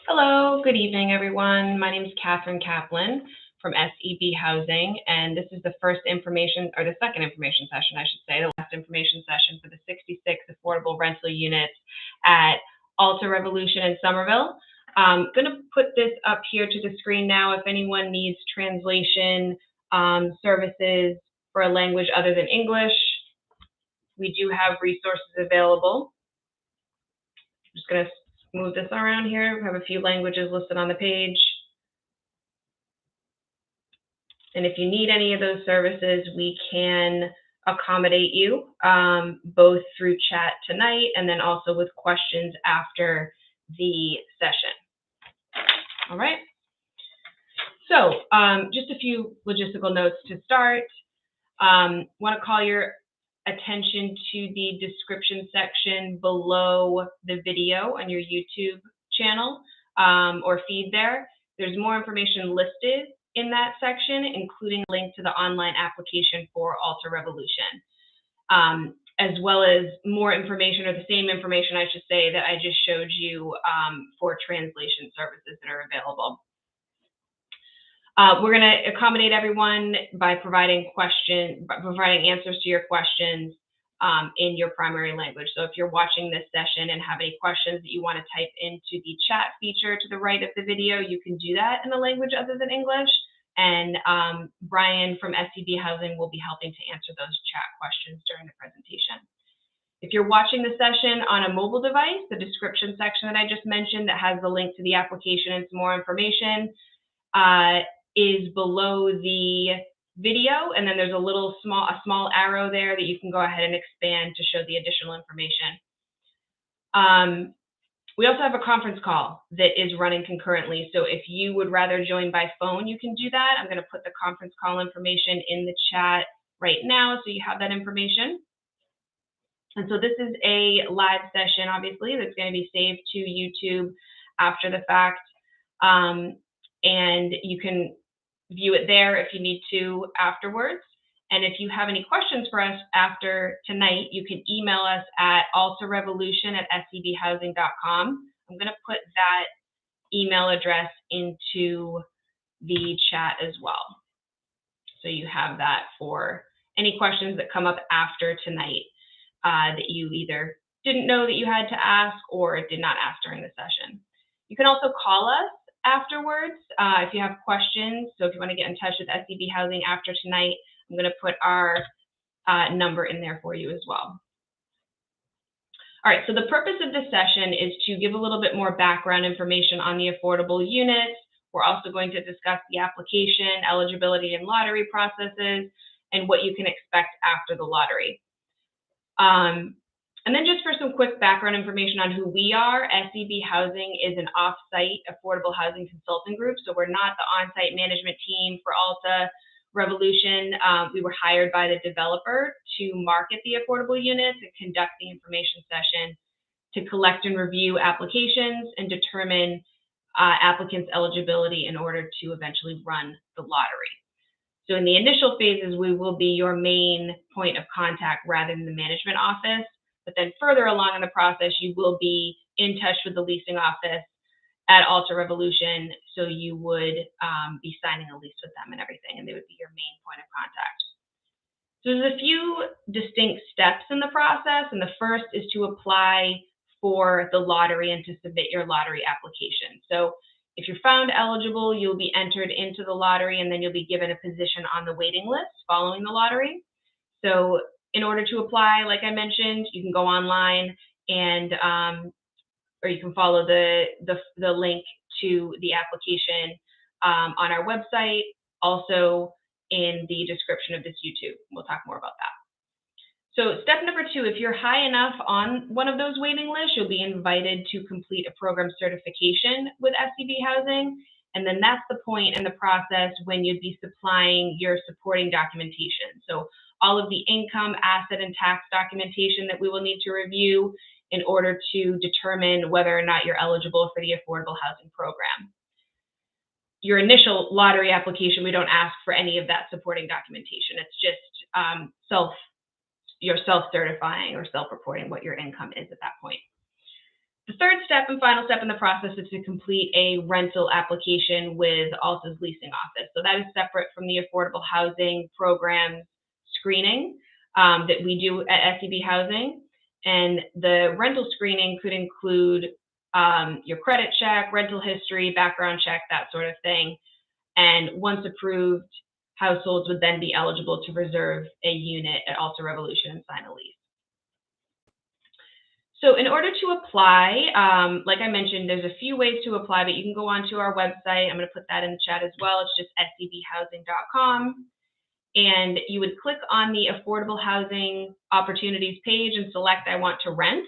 Hello, good evening, everyone. My name is Catherine Kaplan from SEB Housing, and this is the second information session, I should say, the last information session for the 66 affordable rental units at AltaRevolution in Somerville. I'm going to put this up here to the screen now. If anyone needs translation services for a language other than English, we do have resources available. I'm just going to move this around here. We have a few languages listed on the page. And if you need any of those services, we can accommodate you both through chat tonight and then also with questions after the session. All right. So just a few logistical notes to start. Want to call your attention to the description section below the video on your YouTube channel or feed there. There's more information listed in that section, including a link to the online application for AltaRevolution, as well as more information, or the same information, I should say, that I just showed you for translation services that are available. We're going to accommodate everyone by providing answers to your questions in your primary language. So if you're watching this session and have any questions that you want to type into the chat feature to the right of the video, you can do that in a language other than English. And Brian from SEB Housing will be helping to answer those chat questions during the presentation. If you're watching the session on a mobile device, the description section that I just mentioned that has the link to the application and some more information is below the video, and then there's a small arrow there that you can go ahead and expand to show the additional information. We also have a conference call that is running concurrently, so if you would rather join by phone, you can do that. I'm going to put the conference call information in the chat right now so you have that information. And so this is a live session, obviously, that's going to be saved to YouTube after the fact, and you can view it there if you need to afterwards. And if you have any questions for us after tonight, you can email us at altarevolution@sebhousing.com. I'm going to put that email address into the chat as well, so you have that for any questions that come up after tonight that you either didn't know that you had to ask or did not ask during the session. You can also call us afterwards if you have questions. So if you want to get in touch with SEB Housing after tonight, I'm going to put our number in there for you as well. All right, so the purpose of this session is to give a little bit more background information on the affordable units. We're also going to discuss the application, eligibility, and lottery processes, and what you can expect after the lottery. And then just for some quick background information on who we are, SEB Housing is an off-site affordable housing consulting group. So we're not the on-site management team for AltaRevolution. We were hired by the developer to market the affordable units and conduct the information session to collect and review applications and determine applicants' eligibility in order to eventually run the lottery. So in the initial phases, we will be your main point of contact rather than the management office. But then further along in the process, you will be in touch with the leasing office at AltaRevolution, so you would be signing a lease with them and everything, and they would be your main point of contact. So there's a few distinct steps in the process, and the first is to apply for the lottery and to submit your lottery application. So if you're found eligible, you'll be entered into the lottery, and then you'll be given a position on the waiting list following the lottery. So in order to apply, like I mentioned, you can go online and or you can follow the link to the application on our website, also in the description of this YouTube. We'll talk more about that. So step number 2, if you're high enough on one of those waiting lists, you'll be invited to complete a program certification with SEB Housing. And then that's the point in the process when you'd be supplying your supporting documentation. So all of the income, asset, and tax documentation that we will need to review in order to determine whether or not you're eligible for the affordable housing program. Your initial lottery application, we don't ask for any of that supporting documentation. It's just you're self-certifying or self-reporting what your income is at that point. The third step and final step in the process is to complete a rental application with Alta's leasing office. So that is separate from the affordable housing program screening that we do at SEB Housing. And the rental screening could include your credit check, rental history, background check, that sort of thing. And once approved, households would then be eligible to reserve a unit at AltaRevolution and sign a lease. So in order to apply, like I mentioned, there's a few ways to apply, but you can go onto our website. I'm going to put that in the chat as well. It's just sebhousing.com. And you would click on the affordable housing opportunities page and select I want to rent.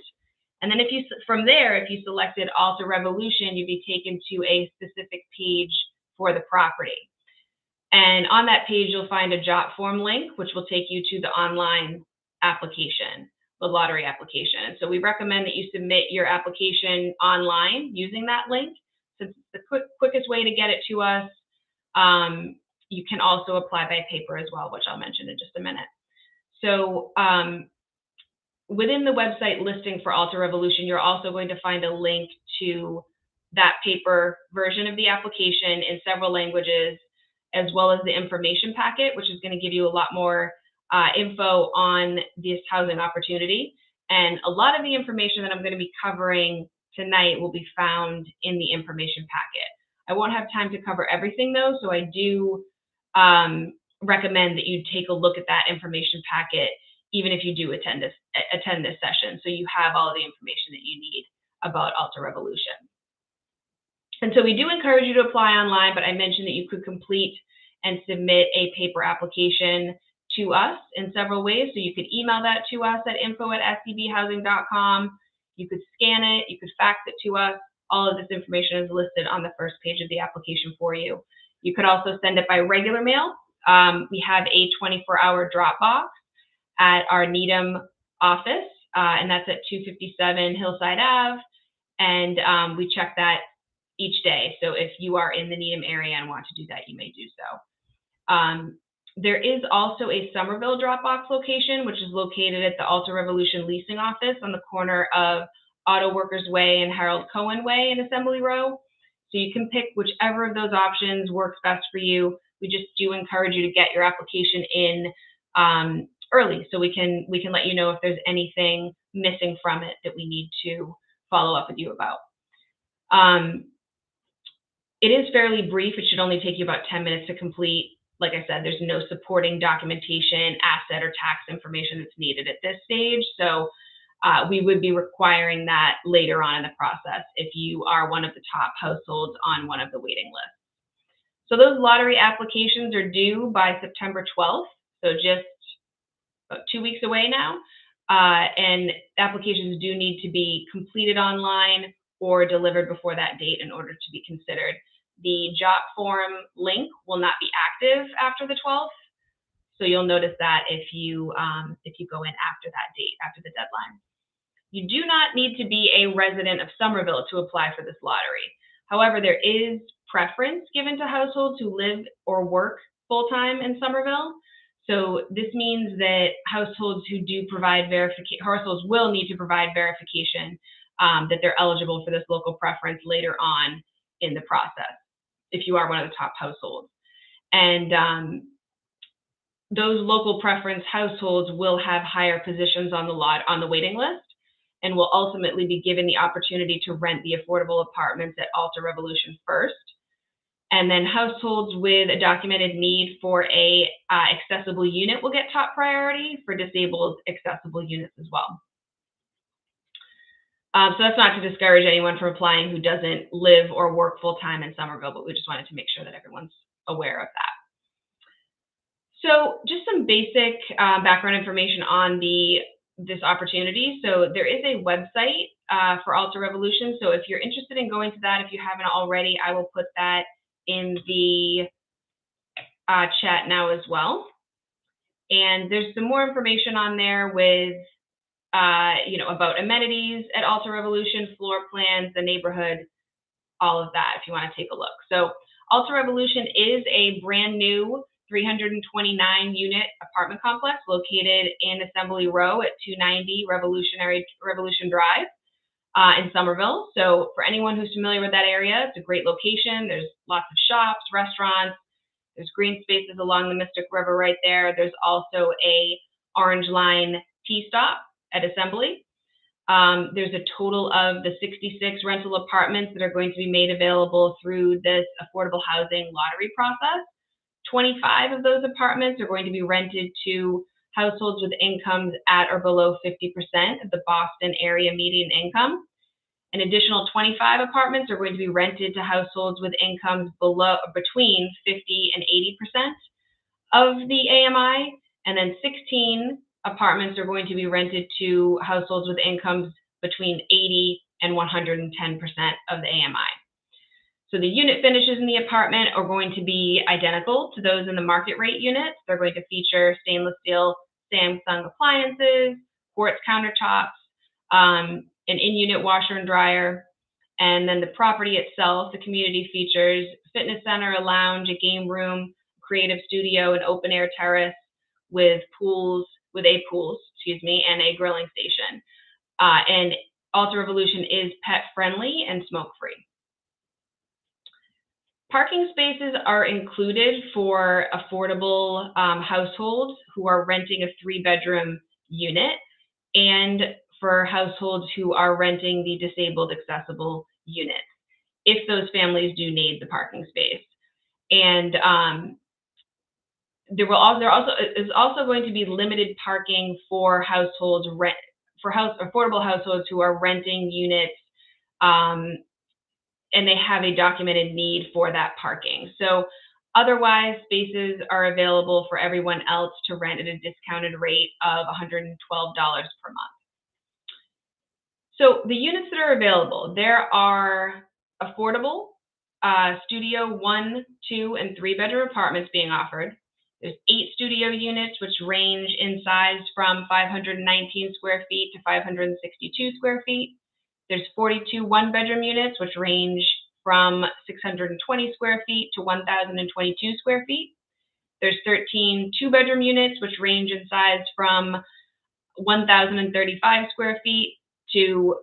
And then from there, if you selected AltaRevolution, you'd be taken to a specific page for the property. And on that page, you'll find a jot form link, which will take you to the online application, the lottery application. And so we recommend that you submit your application online using that link. Since it's the quickest way to get it to us. You can also apply by paper as well, which I'll mention in just a minute. So within the website listing for AltaRevolution, you're also going to find a link to that paper version of the application in several languages, as well as the information packet, which is going to give you a lot more info on this housing opportunity. And a lot of the information that I'm going to be covering tonight will be found in the information packet. I won't have time to cover everything though, so I do recommend that you take a look at that information packet, even if you do attend this session, so you have all the information that you need about AltaRevolution. And so we do encourage you to apply online, but I mentioned that you could complete and submit a paper application to us in several ways. So you could email that to us at info@sebhousing.com. You could scan it, you could fax it to us. All of this information is listed on the first page of the application for you. You could also send it by regular mail. We have a 24-hour drop box at our Needham office, and that's at 257 Hillside Ave. And we check that each day. So if you are in the Needham area and want to do that, you may do so. There is also a Somerville Dropbox location, which is located at the AltaRevolution leasing office on the corner of Auto Workers Way and Harold Cohen Way in Assembly Row. So you can pick whichever of those options works best for you. We just do encourage you to get your application in early, so we can let you know if there's anything missing from it that we need to follow up with you about. It is fairly brief. It should only take you about 10 minutes to complete. Like I said, there's no supporting documentation, asset, or tax information that's needed at this stage. So we would be requiring that later on in the process if you are one of the top households on one of the waiting lists. So those lottery applications are due by September 12th, so just about 2 weeks away now. And applications do need to be completed online or delivered before that date in order to be considered. The jot form link will not be active after the 12th, so you'll notice that if you go in after that date, after the deadline. You do not need to be a resident of Somerville to apply for this lottery. However, there is preference given to households who live or work full-time in Somerville. So this means that households who do provide verification, households will need to provide verification that they're eligible for this local preference later on in the process, if you are one of the top households. And those local preference households will have higher positions on the waiting list, and will ultimately be given the opportunity to rent the affordable apartments at AltaRevolution first. And then households with a documented need for a accessible unit will get top priority for disabled accessible units as well. So that's not to discourage anyone from applying who doesn't live or work full-time in Somerville, but we just wanted to make sure that everyone's aware of that. So just some basic background information on this opportunity. So there is a website for AltaRevolution. So if you're interested in going to that, if you haven't already, I will put that in the chat now as well. And there's some more information on there with about amenities at AltaRevolution, floor plans, the neighborhood, all of that if you want to take a look. So AltaRevolution is a brand new 329 unit apartment complex located in Assembly Row at 290 Revolution Drive. in Somerville. So for anyone who's familiar with that area, it's a great location. There's lots of shops, restaurants. There's green spaces along the Mystic River right there. There's also a Orange Line T stop at Assembly. There's a total of the 66 rental apartments that are going to be made available through this affordable housing lottery process. 25 of those apartments are going to be rented to households with incomes at or below 50% of the Boston area median income. An additional 25 apartments are going to be rented to households with incomes between 50 and 80% of the AMI, and then 16 apartments are going to be rented to households with incomes between 80 and 110% of the AMI. So the unit finishes in the apartment are going to be identical to those in the market rate units. They're going to feature stainless steel Samsung appliances, quartz countertops, an in-unit washer and dryer, and then the property itself, the community features a fitness center, a lounge, a game room, creative studio, an open air terrace with a pool, and a grilling station. And AltaRevolution is pet friendly and smoke free. Parking spaces are included for affordable households who are renting a 3-bedroom unit, and for households who are renting the disabled accessible units, if those families do need the parking space. And there is also going to be limited parking for households affordable households who are renting units and they have a documented need for that parking. So otherwise, spaces are available for everyone else to rent at a discounted rate of $112 per month. So the units that are available, there are affordable studio 1, 2, and 3-bedroom apartments being offered. There's 8 studio units, which range in size from 519 square feet to 562 square feet. There's 42 1-bedroom units, which range from 620 square feet to 1,022 square feet. There's 13 2-bedroom units, which range in size from 1,035 square feet to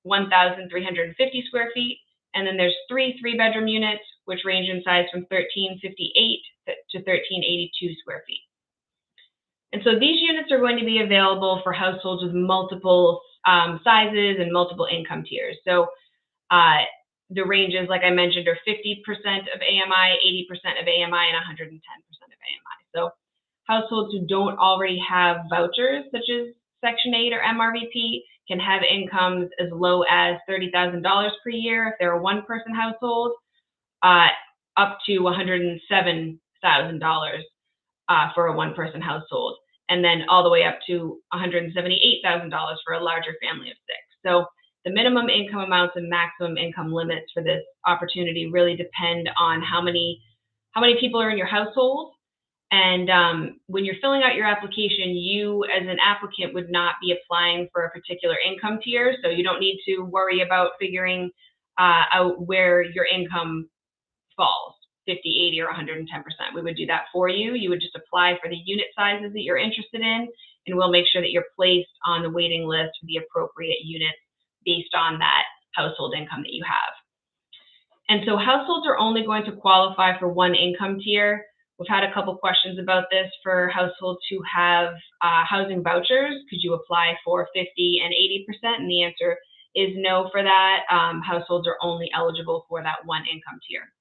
1,350 square feet. And then there's 3 3-bedroom units, which range in size from 1,358 to 1,382 square feet. And so these units are going to be available for households with multiple sizes and multiple income tiers. So the ranges, like I mentioned, are 50% of AMI, 80% of AMI, and 110% of AMI. So households who don't already have vouchers, such as Section 8 or MRVP, can have incomes as low as $30,000 per year if they're a 1-person household, up to $107,000 for a 1-person household, and then all the way up to $178,000 for a larger family of 6. So the minimum income amounts and maximum income limits for this opportunity really depend on how many people are in your household. And when you're filling out your application, you as an applicant would not be applying for a particular income tier, so you don't need to worry about figuring out where your income falls, 50, 80, or 110%. We would do that for you. You would just apply for the unit sizes that you're interested in, and we'll make sure that you're placed on the waiting list for the appropriate units based on that household income that you have. And so households are only going to qualify for 1 income tier. We've had a couple questions about this for households who have housing vouchers. Could you apply for 50 and 80%? And the answer is no for that. Households are only eligible for that 1 income tier.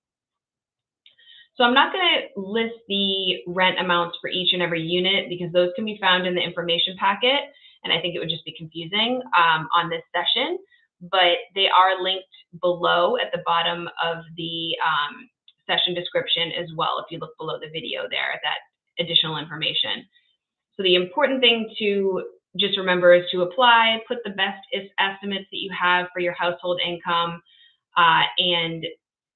So I'm not going to list the rent amounts for each and every unit because those can be found in the information packet, and I think it would just be confusing on this session, but they are linked below at the bottom of the session description as well, if you look below the video there at that additional information. So the important thing to just remember is to apply, put the best estimates that you have for your household income, and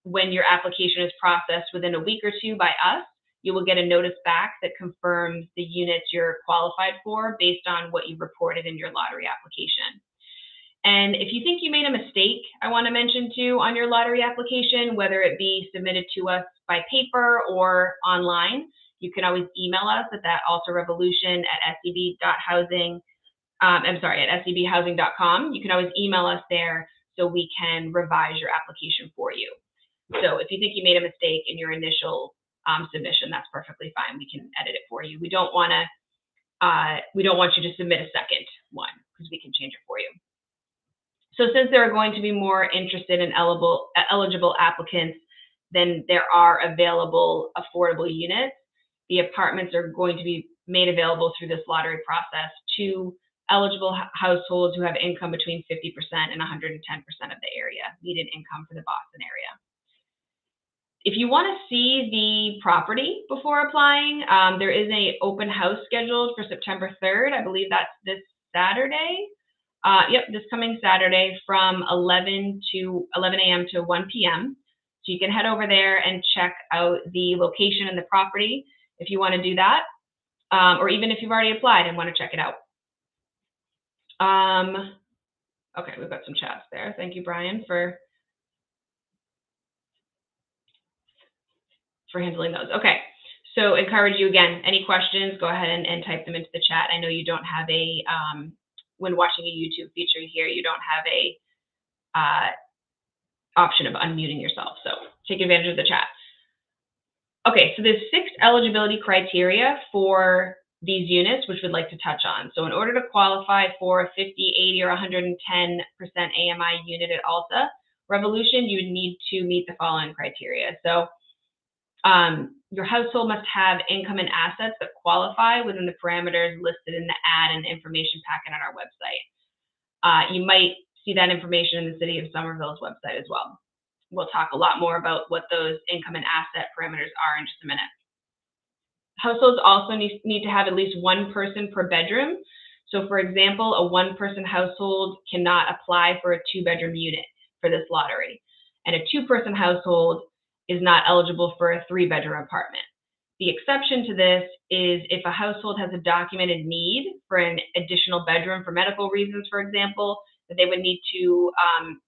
when your application is processed within a week or 2 by us, you will get a notice back that confirms the units you're qualified for based on what you reported in your lottery application. And if you think you made a mistake, I want to mention too, on your lottery application, whether it be submitted to us by paper or online, you can always email us at that AltaRevolution@seb.housing I'm sorry, at sebhousing.com. You can always email us there so we can revise your application for you. So if you think you made a mistake in your initial submission, that's perfectly fine. We can edit it for you. We don't want you to submit a second one because we can change it for you. So since there are going to be more interested and eligible applicants than there are available affordable units, the apartments are going to be made available through this lottery process to eligible households who have income between 50% and 110% of the area, median income for the Boston area. If you want to see the property before applying, there is an open house scheduled for September 3rd. I believe that's this Saturday. This coming Saturday from 11 a.m. to 1 p.m. So you can head over there and check out the location and the property if you want to do that, or even if you've already applied and want to check it out. Okay, we've got some chats there. Thank you, Brian, for handling those. Okay, so encourage you again, any questions, go ahead and type them into the chat. I know you don't have a, when watching a YouTube feature here, you don't have a option of unmuting yourself, so take advantage of the chat. Okay, so there's 6 eligibility criteria for these units, which we'd like to touch on. So in order to qualify for a 50, 80, or 110% AMI unit at AltaRevolution, you would need to meet the following criteria. So your household must have income and assets that qualify within the parameters listed in the ad and information packet on our website. You might see that information in the City of Somerville's website as well. We'll talk a lot more about what those income and asset parameters are in just a minute. Households also need to have at least one person per bedroom. So for example, a one-person household cannot apply for a 2-bedroom unit for this lottery. And a 2-person household is not eligible for a 3-bedroom apartment. The exception to this is if a household has a documented need for an additional bedroom for medical reasons, for example, that they would need to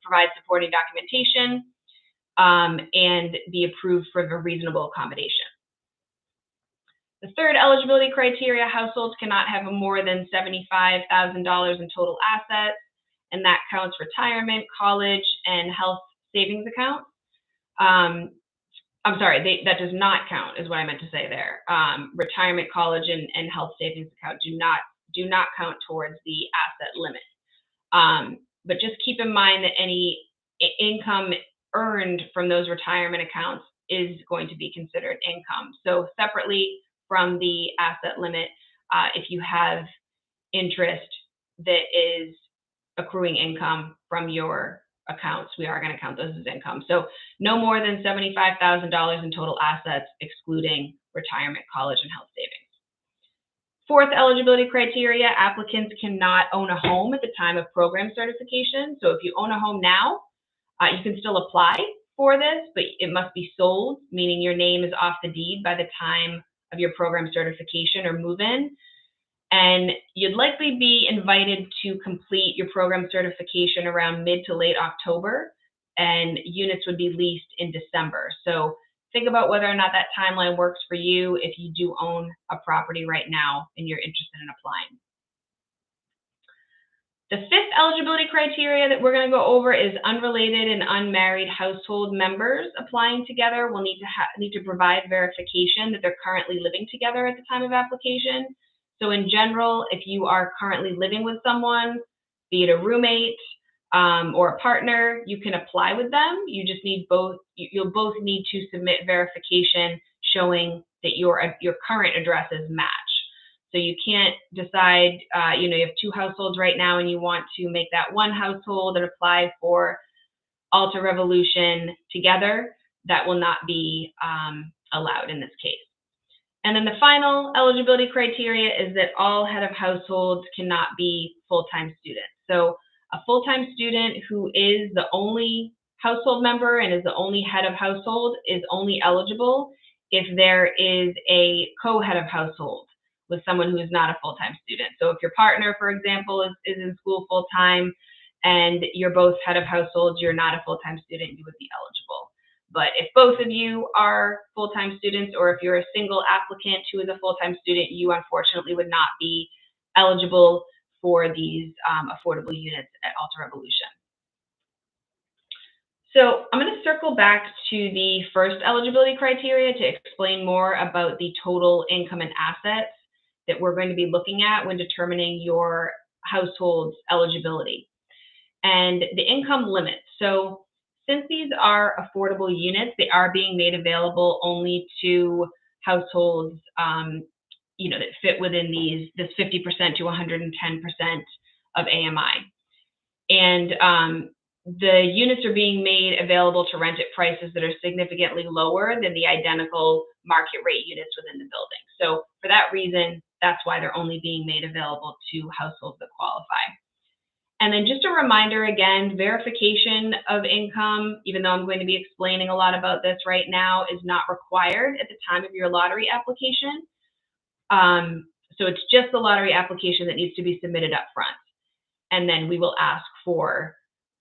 provide supporting documentation and be approved for the reasonable accommodation. The third eligibility criteria, households cannot have more than $75,000 in total assets, and that counts retirement, college, and health savings accounts. I'm sorry, that does not count, is what I meant to say there. Retirement, college, and health savings account do not count towards the asset limit. But just keep in mind that any income earned from those retirement accounts is going to be considered income. So separately from the asset limit, if you have interest that is accruing income from your accounts, we are going to count those as income. So no more than $75,000 in total assets, excluding retirement, college, and health savings. Fourth eligibility criteria, applicants cannot own a home at the time of program certification. So if you own a home now, you can still apply for this, but it must be sold, meaning your name is off the deed by the time of your program certification or move-in. And you'd likely be invited to complete your program certification around mid to late October, and units would be leased in December. So think about whether or not that timeline works for you if you do own a property right now and you're interested in applying. The fifth eligibility criteria that we're going to go over is unrelated and unmarried household members applying together will need to provide verification that they're currently living together at the time of application. So in general, if you are currently living with someone, be it a roommate or a partner, you can apply with them. You just need you'll both need to submit verification showing that your current addresses match. So you can't decide, you have 2 households right now and you want to make that one household and apply for AltaRevolution together. That will not be allowed in this case. And then the final eligibility criteria is that all head of households cannot be full-time students. So a full-time student who is the only household member and is the only head of household is only eligible if there is a co-head of household with someone who is not a full-time student. So if your partner, for example, is in school full-time and you're both head of households, you're not a full-time student, you would be eligible. But if both of you are full-time students, or if you're a single applicant who is a full-time student, you unfortunately would not be eligible for these affordable units at AltaRevolution. So I'm going to circle back to the first eligibility criteria to explain more about the total income and assets that we're going to be looking at when determining your household's eligibility. And the income limit. So since these are affordable units, they are being made available only to households that fit within this 50% to 110% of AMI. And the units are being made available to rent at prices that are significantly lower than the identical market rate units within the building. So for that reason, that's why they're only being made available to households that qualify. And then just a reminder again, verification of income, even though I'm going to be explaining a lot about this right now, is not required at the time of your lottery application. So it's just the lottery application that needs to be submitted up front. And then we will ask for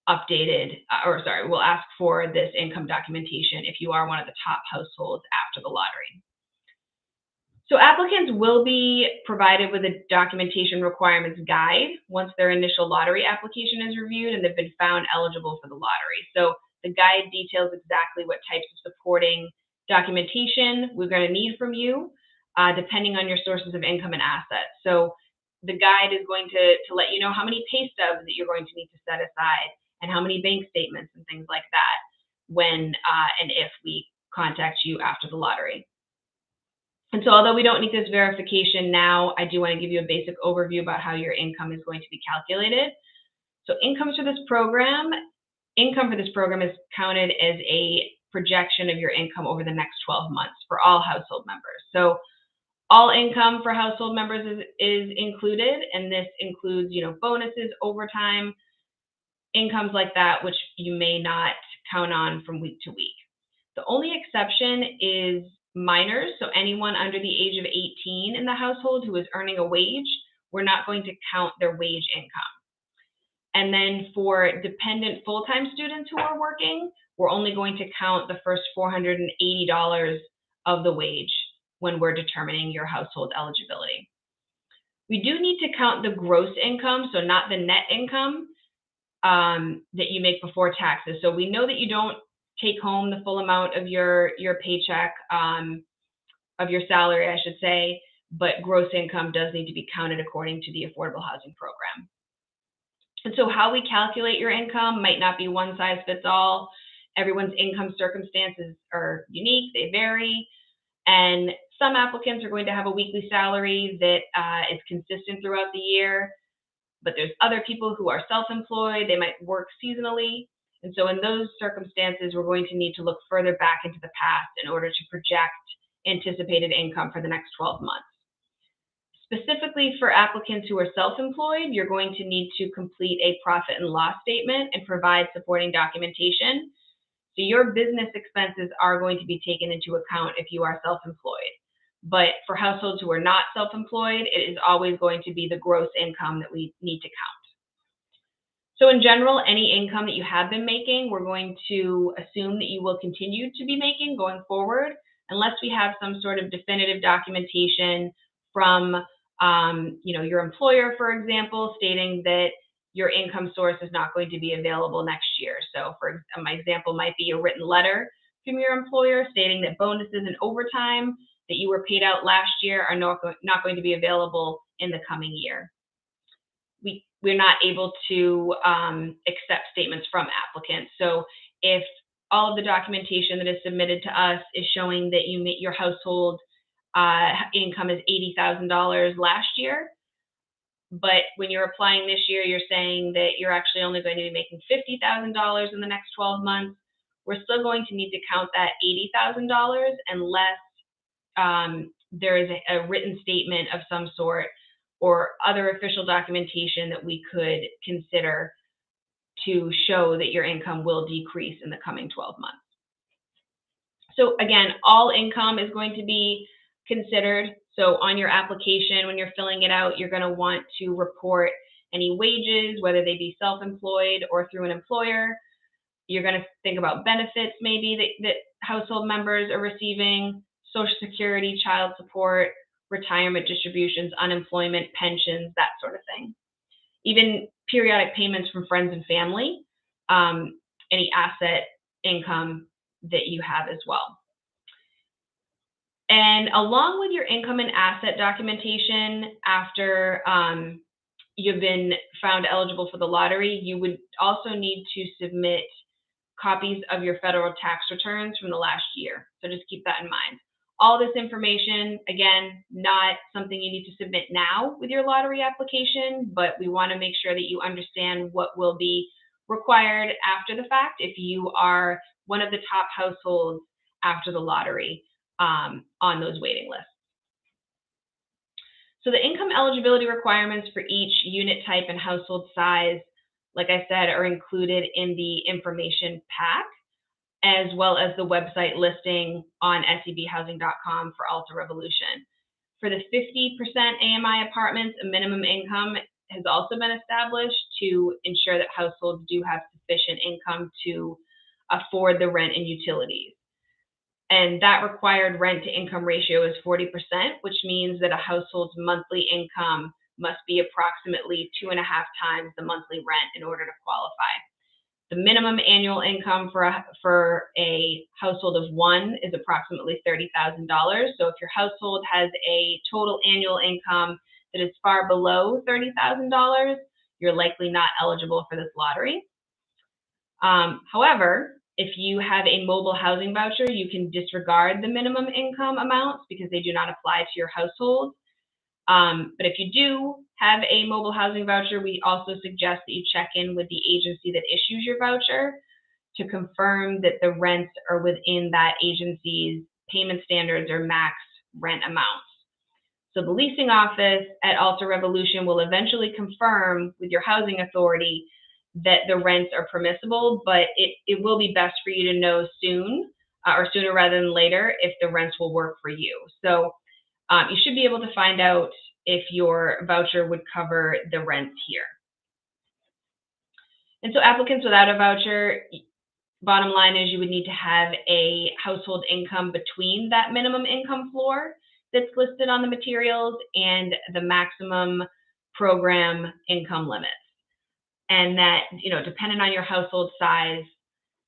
we'll ask for this income documentation if you are one of the top households after the lottery. So applicants will be provided with a documentation requirements guide once their initial lottery application is reviewed and they've been found eligible for the lottery. So the guide details exactly what types of supporting documentation we're going to need from you, depending on your sources of income and assets. So the guide is going to let you know how many pay stubs that you're going to need to set aside and how many bank statements and things like that when and if we contact you after the lottery. And so although we don't need this verification now, I do want to give you a basic overview about how your income is going to be calculated. So income for this program is counted as a projection of your income over the next 12 months for all household members. So all income for household members is included, and this includes, bonuses, overtime, incomes like that, which you may not count on from week to week. The only exception is minors, so anyone under the age of 18 in the household who is earning a wage, we're not going to count their wage income. And then for dependent full-time students who are working, we're only going to count the first $480 of the wage when we're determining your household eligibility. We do need to count the gross income, so not the net income that you make before taxes. So we know that you don't take home the full amount of your paycheck, of your salary, I should say, but gross income does need to be counted according to the Affordable Housing Program. And so how we calculate your income might not be one size fits all. Everyone's income circumstances are unique, they vary, and some applicants are going to have a weekly salary that is consistent throughout the year, but there's other people who are self-employed, they might work seasonally. And so in those circumstances, we're going to need to look further back into the past in order to project anticipated income for the next 12 months. Specifically for applicants who are self-employed, you're going to need to complete a profit and loss statement and provide supporting documentation. So your business expenses are going to be taken into account if you are self-employed. But for households who are not self-employed, it is always going to be the gross income that we need to count. So in general, any income that you have been making, we're going to assume that you will continue to be making going forward, unless we have some sort of definitive documentation from your employer, for example, stating that your income source is not going to be available next year. So for my example might be a written letter from your employer stating that bonuses and overtime that you were paid out last year are not going to be available in the coming year. We're not able to accept statements from applicants. So if all of the documentation that is submitted to us is showing that your household income is $80,000 last year, but when you're applying this year, you're saying that you're actually only going to be making $50,000 in the next 12 months, we're still going to need to count that $80,000 unless there is a written statement of some sort or other official documentation that we could consider to show that your income will decrease in the coming 12 months. So again, all income is going to be considered. So on your application, when you're filling it out, you're going to want to report any wages, whether they be self-employed or through an employer. You're going to think about benefits maybe that household members are receiving, Social Security, child support, retirement distributions, unemployment, pensions, that sort of thing. even periodic payments from friends and family, any asset income that you have as well. And along with your income and asset documentation, after you've been found eligible for the lottery, you would also need to submit copies of your federal tax returns from the last year. So just keep that in mind. All this information, again, not something you need to submit now with your lottery application, but we want to make sure that you understand what will be required after the fact if you are one of the top households after the lottery on those waiting lists. So the income eligibility requirements for each unit type and household size, like I said, are included in the information pack, as well as the website listing on sebhousing.com for AltaRevolution. For the 50% AMI apartments, a minimum income has also been established to ensure that households do have sufficient income to afford the rent and utilities. And that required rent to income ratio is 40%, which means that a household's monthly income must be approximately 2.5 times the monthly rent in order to qualify. The minimum annual income for a household of one is approximately $30,000. So if your household has a total annual income that is far below $30,000, you're likely not eligible for this lottery. However, if you have a mobile housing voucher, you can disregard the minimum income amounts because they do not apply to your household. But if you do have a mobile housing voucher, we also suggest that you check in with the agency that issues your voucher to confirm that the rents are within that agency's payment standards or max rent amounts. So the leasing office at AltaRevolution will eventually confirm with your housing authority that the rents are permissible, but it will be best for you to know soon, or sooner rather than later, if the rents will work for you. So you should be able to find out if your voucher would cover the rents here. And so applicants without a voucher, bottom line is you would need to have a household income between that minimum income floor that's listed on the materials and the maximum program income limits. And that, depending on your household size,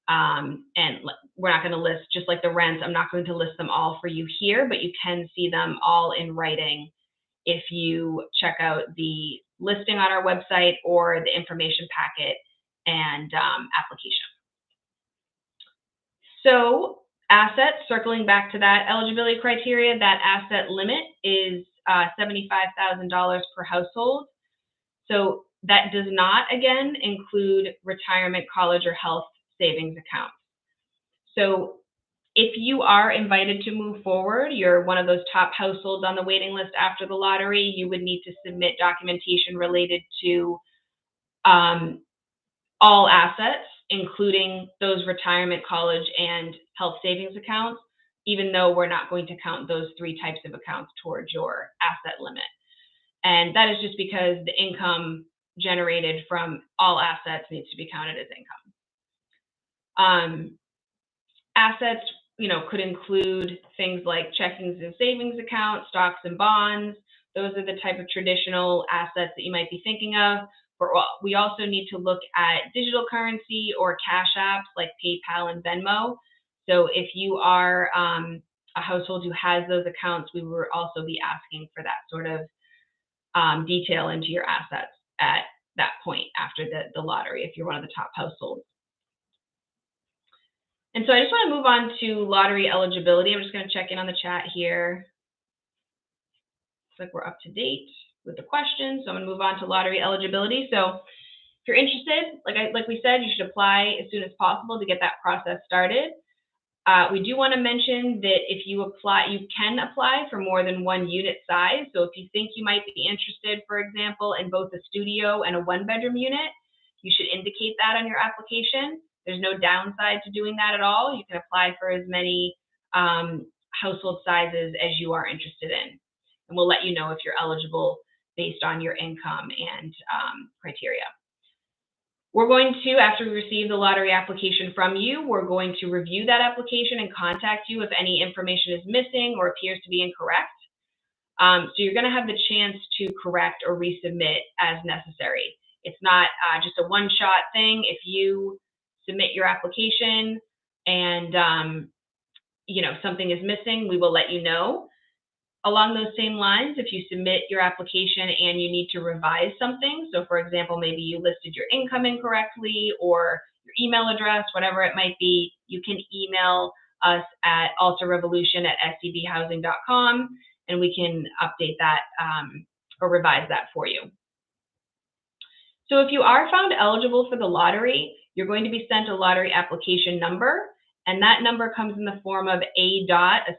and we're not going to list, just like the rents, I'm not going to list them all for you here, but you can see them all in writing if you check out the listing on our website or the information packet and application. So assets, circling back to that eligibility criteria, that asset limit is $75,000 per household. So that does not, again, include retirement, college, or health savings accounts. So if you are invited to move forward, you're one of those top households on the waiting list after the lottery, you would need to submit documentation related to all assets, including those retirement, college, and health savings accounts, even though we're not going to count those 3 types of accounts towards your asset limit. And that is just because the income generated from all assets needs to be counted as income. Assets, could include things like checkings and savings accounts, stocks and bonds. Those are the type of traditional assets that you might be thinking of. But we also need to look at digital currency or cash apps like PayPal and Venmo. So if you are a household who has those accounts, we will also be asking for that sort of detail into your assets at that point after the lottery, if you're one of the top households. And so I just want to move on to lottery eligibility. I'm just going to check in on the chat here. Looks like we're up to date with the questions. So I'm going to move on to lottery eligibility. So if you're interested, like we said, you should apply as soon as possible to get that process started. We do want to mention that if you apply, you can apply for more than one unit size. So if you think you might be interested, for example, in both a studio and a 1-bedroom unit, you should indicate that on your application. There's no downside to doing that at all. You can apply for as many household sizes as you are interested in. And we'll let you know if you're eligible based on your income and criteria. We're going to, after we receive the lottery application from you, we're going to review that application and contact you if any information is missing or appears to be incorrect. So you're going to have the chance to correct or resubmit as necessary. It's not just a one-shot thing. If you submit your application and something is missing, we will let you know. Along those same lines, if you submit your application and you need to revise something, so for example, maybe you listed your income incorrectly or your email address, whatever it might be, you can email us at altarevolution@stbhousing.com and we can update that or revise that for you. So if you are found eligible for the lottery, you're going to be sent a lottery application number, and that number comes in the form of a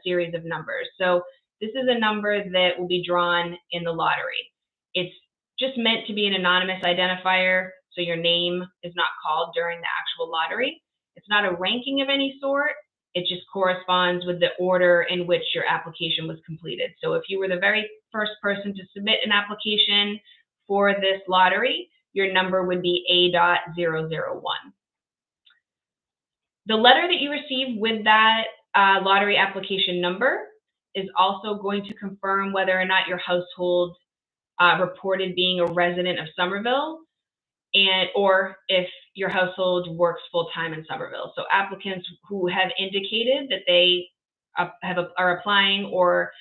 series of numbers. So this is a number that will be drawn in the lottery. It's just meant to be an anonymous identifier, so your name is not called during the actual lottery. It's not a ranking of any sort. It just corresponds with the order in which your application was completed. So if you were the very first person to submit an application for this lottery, your number would be A.001. The letter that you receive with that lottery application number is also going to confirm whether or not your household reported being a resident of Somerville, or if your household works full-time in Somerville. So applicants who have indicated that they are applying or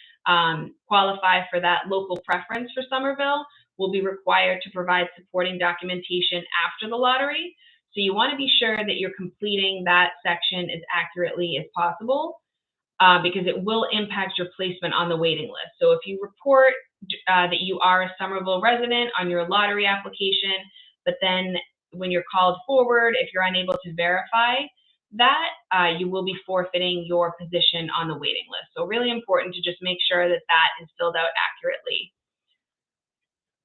qualify for that local preference for Somerville will be required to provide supporting documentation after the lottery. So you want to be sure that you're completing that section as accurately as possible, because it will impact your placement on the waiting list. So if you report that you are a Somerville resident on your lottery application, but then when you're called forward, if you're unable to verify that, you will be forfeiting your position on the waiting list. So really important to just make sure that that is filled out accurately.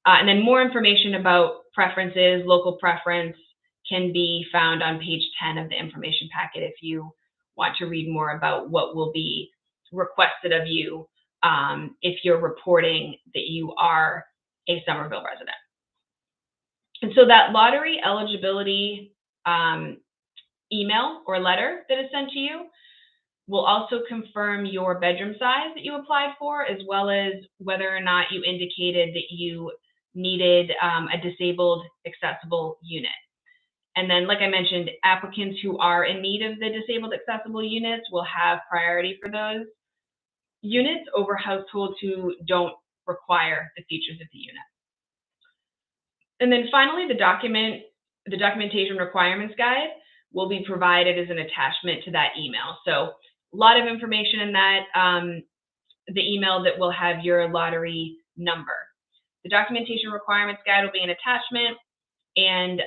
And then more information about preferences, local preference, can be found on page 10 of the information packet if you want to read more about what will be requested of you if you're reporting that you are a Somerville resident. And so that lottery eligibility email or letter that is sent to you will also confirm your bedroom size that you applied for, as well as whether or not you indicated that you needed a disabled accessible unit. And then, like I mentioned, applicants who are in need of the disabled accessible units will have priority for those units over households who don't require the features of the unit. And then finally, the documentation requirements guide will be provided as an attachment to that email. So a lot of information in that, the email that will have your lottery number. The documentation requirements guide will be an attachment, and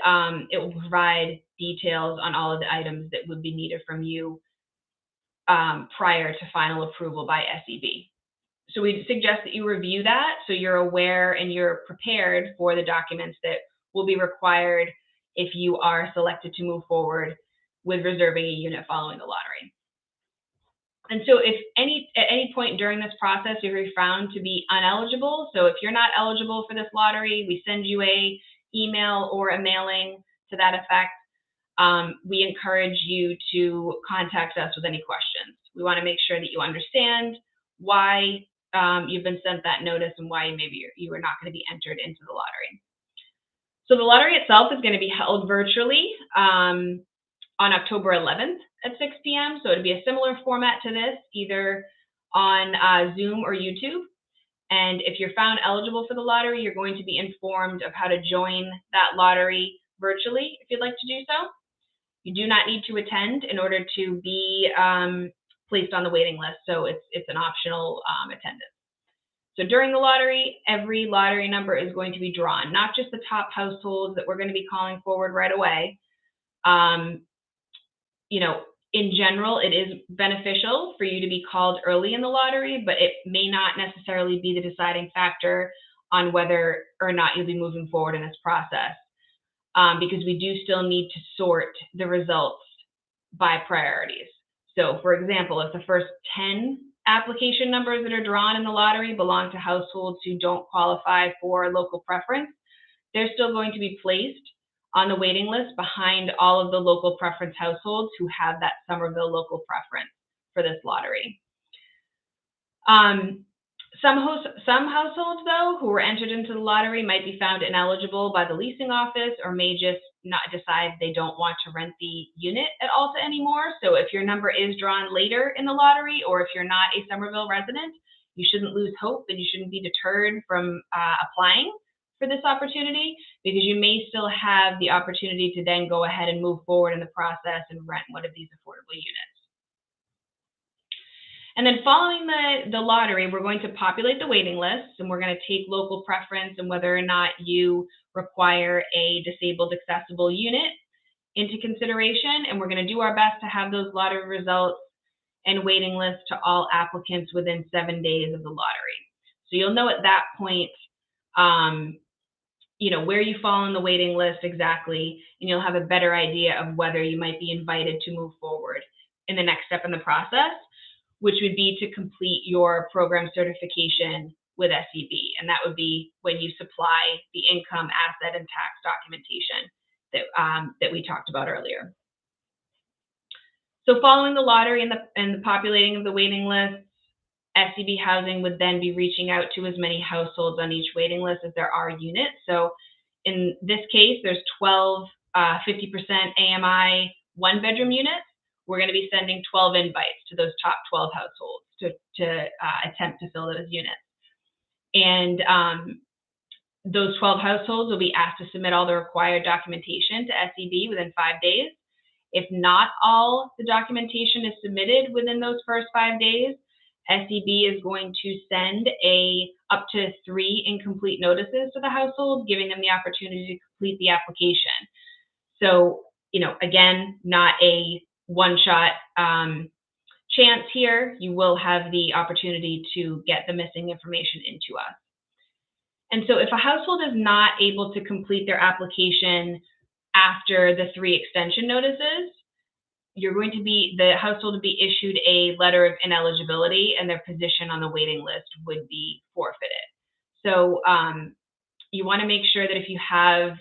it will provide details on all of the items that would be needed from you prior to final approval by SEB. So we suggest that you review that so you're aware and you're prepared for the documents that will be required if you are selected to move forward with reserving a unit following the lottery. And so if at any point during this process you're found to be uneligible, so if you're not eligible for this lottery, we send you a email or a mailing to that effect. We encourage you to contact us with any questions. We want to make sure that you understand why you've been sent that notice and why maybe you are not going to be entered into the lottery. So the lottery itself is going to be held virtually on October 11th at 6 p.m. So it'll be a similar format to this, either on Zoom or YouTube. And if you're found eligible for the lottery, you're going to be informed of how to join that lottery virtually if you'd like to do so. You do not need to attend in order to be placed on the waiting list, so it's an optional attendance. So during the lottery, every lottery number is going to be drawn, not just the top households that we're going to be calling forward right away. In general, it is beneficial for you to be called early in the lottery, but it may not necessarily be the deciding factor on whether or not you'll be moving forward in this process, because we do still need to sort the results by priorities. So, for example, if the first 10 application numbers that are drawn in the lottery belong to households who don't qualify for local preference, they're still going to be placed on the waiting list behind all of the local preference households who have that Somerville local preference for this lottery. Some households, though, who were entered into the lottery might be found ineligible by the leasing office or may just not decide they don't want to rent the unit at Alta anymore. So if your number is drawn later in the lottery, or if you're not a Somerville resident, you shouldn't lose hope and you shouldn't be deterred from applying for this opportunity, because you may still have the opportunity to then go ahead and move forward in the process and rent one of these affordable units. And then following the lottery, we're going to populate the waiting list, and we're going to take local preference and whether or not you require a disabled accessible unit into consideration. And we're going to do our best to have those lottery results and waiting list to all applicants within 7 days of the lottery. So you'll know at that point, where you fall on the waiting list exactly, and you'll have a better idea of whether you might be invited to move forward in the next step in the process, which would be to complete your program certification with SEB. And that would be when you supply the income, asset, and tax documentation that we talked about earlier. So following the lottery and the populating of the waiting list, SEB Housing would then be reaching out to as many households on each waiting list as there are units. So in this case, there's 12 50% AMI one-bedroom units. We're going to be sending 12 invites to those top 12 households to attempt to fill those units. And those 12 households will be asked to submit all the required documentation to SEB within 5 days. If not all the documentation is submitted within those first 5 days, SEB is going to send up to 3 incomplete notices to the household, giving them the opportunity to complete the application. So, again, not a one-shot chance here. You will have the opportunity to get the missing information into us. And so if a household is not able to complete their application after the 3 extension notices, the household would be issued a letter of ineligibility, and their position on the waiting list would be forfeited. So you want to make sure that if you have,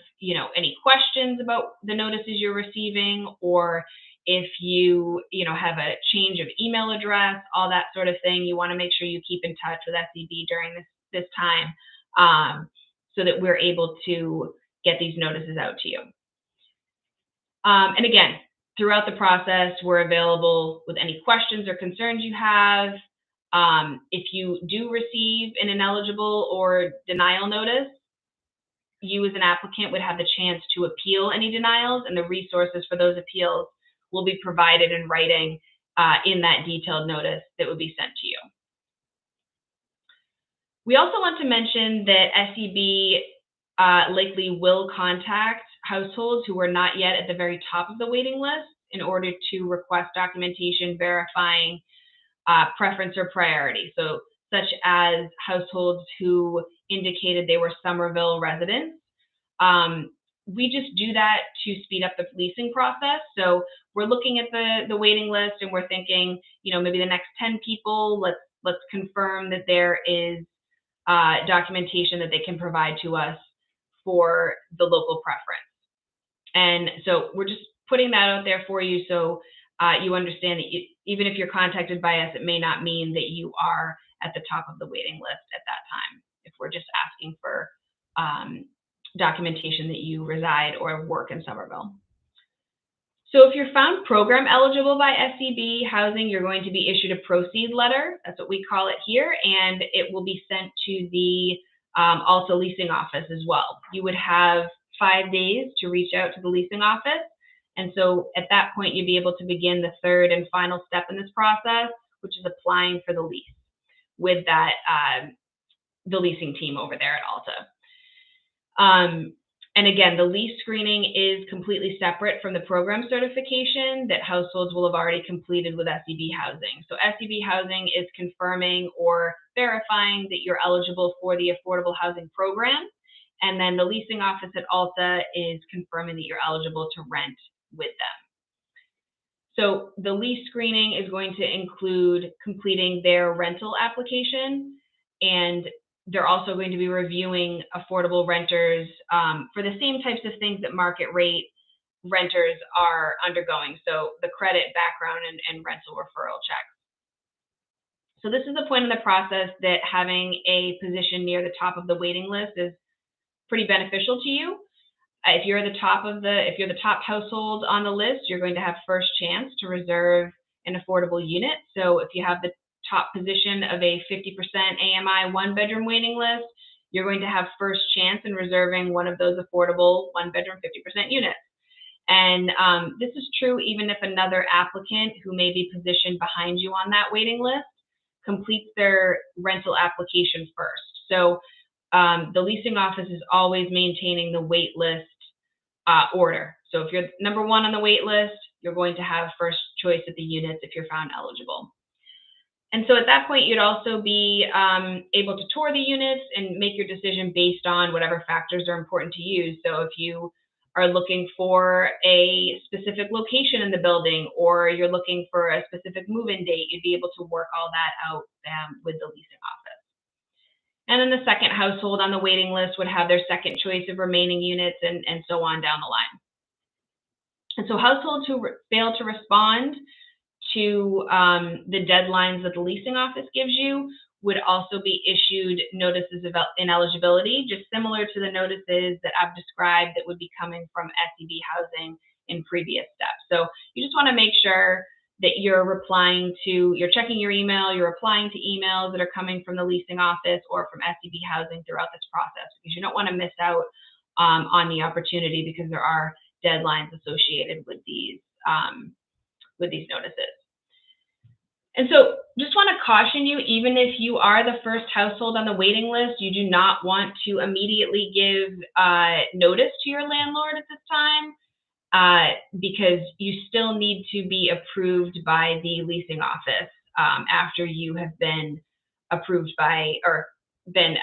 any questions about the notices you're receiving, or if you, have a change of email address, all that sort of thing, you want to make sure you keep in touch with SEB during this time, so that we're able to get these notices out to you. And again, throughout the process, we're available with any questions or concerns you have. If you do receive an ineligible or denial notice, you as an applicant would have the chance to appeal any denials, and the resources for those appeals will be provided in writing in that detailed notice that would be sent to you. We also want to mention that SEB likely will contact households who are not yet at the very top of the waiting list in order to request documentation verifying preference or priority. So such as households who indicated they were Somerville residents. We just do that to speed up the leasing process. So we're looking at the waiting list and we're thinking, maybe the next 10 people, let's confirm that there is documentation that they can provide to us for the local preference. And so we're just putting that out there for you, so you understand that even if you're contacted by us, it may not mean that you are at the top of the waiting list at that time, if we're just asking for documentation that you reside or work in Somerville. So if you're found program eligible by SEB Housing, you're going to be issued a proceed letter. That's what we call it here, and it will be sent to the Alta leasing office as well. You would have 5 days to reach out to the leasing office, and so at that point you'd be able to begin the third and final step in this process, which is applying for the lease with that the leasing team over there at Alta. And again, the lease screening is completely separate from the program certification that households will have already completed with SEB Housing. So SEB Housing is confirming or verifying that you're eligible for the affordable housing program. And then the leasing office at Alta is confirming that you're eligible to rent with them. So the lease screening is going to include completing their rental application, and they're also going to be reviewing affordable renters for the same types of things that market rate renters are undergoing. So the credit, background, and rental referral checks. So this is the point in the process that having a position near the top of the waiting list is pretty beneficial to you. If you're the top household on the list, you're going to have first chance to reserve an affordable unit. So if you have the top position of a 50% AMI one-bedroom waiting list, you're going to have first chance in reserving one of those affordable one-bedroom 50% units. And this is true even if another applicant who may be positioned behind you on that waiting list completes their rental application first. So the leasing office is always maintaining the wait list order. So if you're number one on the wait list, you're going to have first choice at the units if you're found eligible. And so at that point, you'd also be able to tour the units and make your decision based on whatever factors are important to you. So if you are looking for a specific location in the building, or you're looking for a specific move-in date, you'd be able to work all that out with the leasing office. And then the second household on the waiting list would have their second choice of remaining units, and so on down the line. And so households who fail to respond to the deadlines that the leasing office gives you would also be issued notices of ineligibility, just similar to the notices that I've described that would be coming from SEB housing in previous steps. So you just want to make sure that you're checking your email, you're replying to emails that are coming from the leasing office or from SEB housing throughout this process, because you don't want to miss out on the opportunity, because there are deadlines associated with these notices. And so just want to caution you, even if you are the first household on the waiting list, you do not want to immediately give notice to your landlord at this time, because you still need to be approved by the leasing office after you have been approved by, or been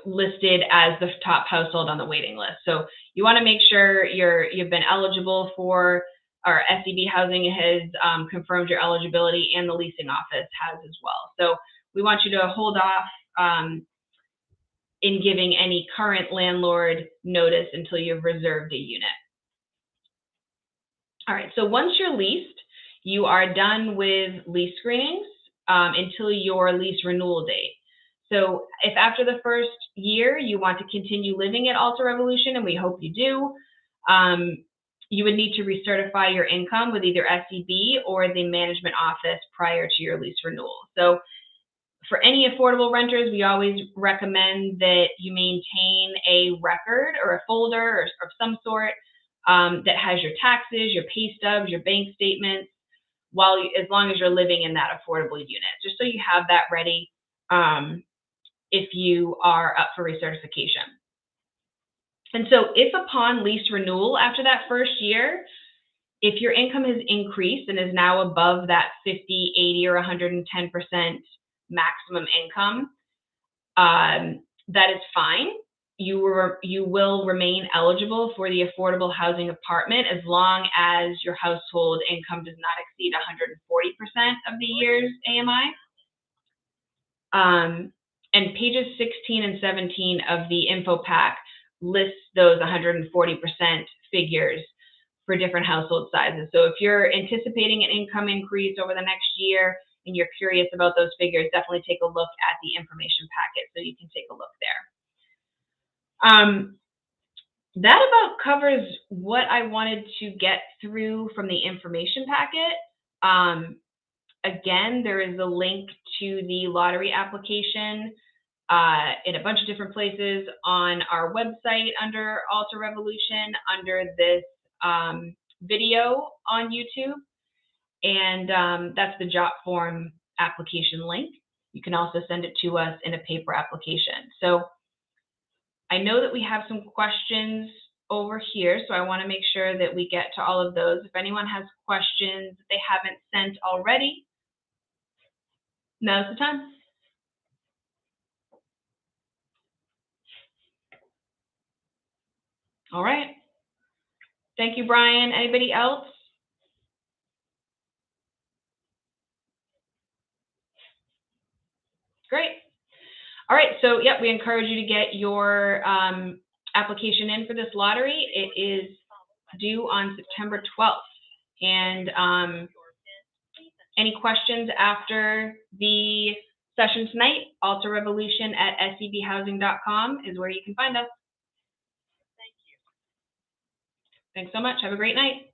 listed as the top household on the waiting list. So you want to make sure you've been eligible for, or SEB housing has confirmed your eligibility, and the leasing office has as well. So we want you to hold off in giving any current landlord notice until you've reserved a unit. All right, so once you're leased, you are done with lease screenings until your lease renewal date. So if after the first year you want to continue living at AltaRevolution, and we hope you do, you would need to recertify your income with either SEB or the management office prior to your lease renewal. So for any affordable renters, we always recommend that you maintain a record or a folder of some sort that has your taxes, your pay stubs, your bank statements, as long as you're living in that affordable unit, just so you have that ready if you are up for recertification. And so if upon lease renewal after that first year, if your income has increased and is now above that 50, 80, or 110% maximum income, that is fine. You will remain eligible for the affordable housing apartment as long as your household income does not exceed 140% of the year's AMI. And pages 16 and 17 of the info pack lists those 140% figures for different household sizes. So if you're anticipating an income increase over the next year and you're curious about those figures, definitely take a look at the information packet so you can take a look there. That about covers what I wanted to get through from the information packet. Again, there is a link to the lottery application in a bunch of different places on our website under AltaRevolution, under this video on YouTube. And that's the Jot form application link. You can also send it to us in a paper application. So I know that we have some questions over here, so I want to make sure that we get to all of those. If anyone has questions that they haven't sent already, now's the time. All right. Thank you, Brian. Anybody else? Great. All right. So, yep, we encourage you to get your application in for this lottery. It is due on September 12th. And Any questions after the session tonight? AltaRevolution@sebhousing.com is where you can find us. Thank you. Thanks so much. Have a great night.